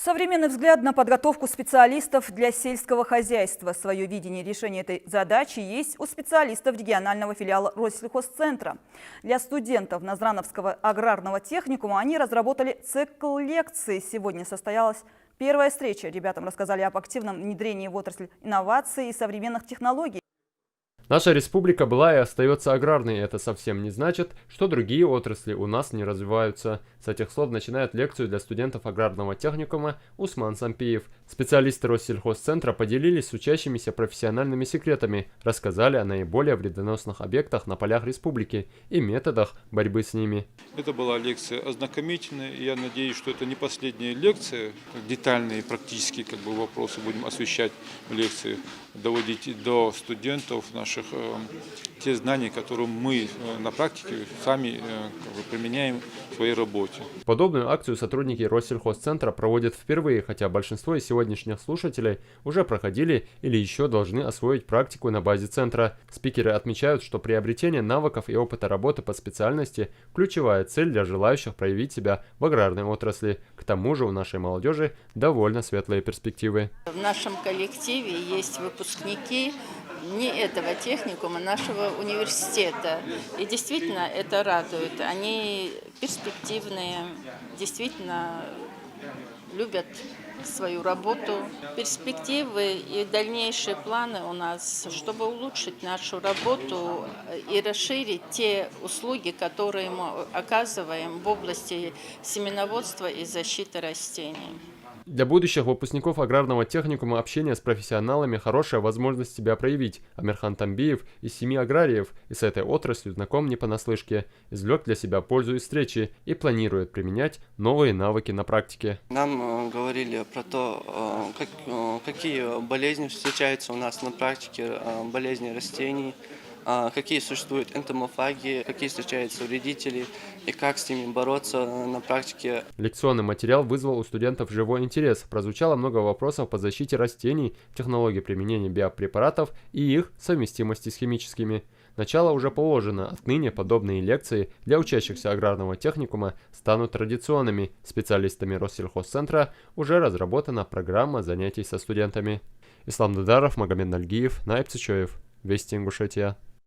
Современный взгляд на подготовку специалистов для сельского хозяйства. Свое видение решения этой задачи есть у специалистов регионального филиала Россельхозцентра. Для студентов Назрановского аграрного техникума они разработали цикл лекций. Сегодня состоялась первая встреча. Ребятам рассказали об активном внедрении в отрасль инноваций и современных технологий. Наша республика была и остается аграрной, и это совсем не значит, что другие отрасли у нас не развиваются. С этих слов начинает лекцию для студентов аграрного техникума Усман Сампиев. Специалисты Россельхозцентра поделились с учащимися профессиональными секретами, рассказали о наиболее вредоносных объектах на полях республики и методах борьбы с ними. Это была лекция ознакомительная, и я надеюсь, что это не последняя лекция. Детальные практические вопросы будем освещать в лекции, доводить до студентов наших те знания, которые мы на практике сами применяем в своей работе. Подобную акцию сотрудники Россельхозцентра проводят впервые, хотя большинство из сегодняшних слушателей уже проходили или еще должны освоить практику на базе центра. Спикеры отмечают, что приобретение навыков и опыта работы по специальности – ключевая цель для желающих проявить себя в аграрной отрасли. К тому же у нашей молодежи довольно светлые перспективы. В нашем коллективе есть выпускники не этого техникума, нашего университета. И действительно это радует. Они перспективные, действительно любят свою работу. Перспективы и дальнейшие планы у нас, чтобы улучшить нашу работу и расширить те услуги, которые мы оказываем в области семеноводства и защиты растений. Для будущих выпускников аграрного техникума общение с профессионалами – хорошая возможность себя проявить. Амирхан Тамбиев из 7 аграриев и с этой отраслью знаком не понаслышке. Извлек для себя пользу из встречи и планирует применять новые навыки на практике. Нам говорили про то, какие болезни встречаются у нас на практике, болезни растений, какие существуют энтомофаги, какие встречаются вредители и как с ними бороться на практике. Лекционный материал вызвал у студентов живой интерес. Прозвучало много вопросов по защите растений, технологии применения биопрепаратов и их совместимости с химическими. Начало уже положено. Отныне подобные лекции для учащихся аграрного техникума станут традиционными. Специалистами Россельхозцентра уже разработана программа занятий со студентами. Ислам Дударов, Магомед Нальгиев, Найп Цичоев. Вести Ингушетия.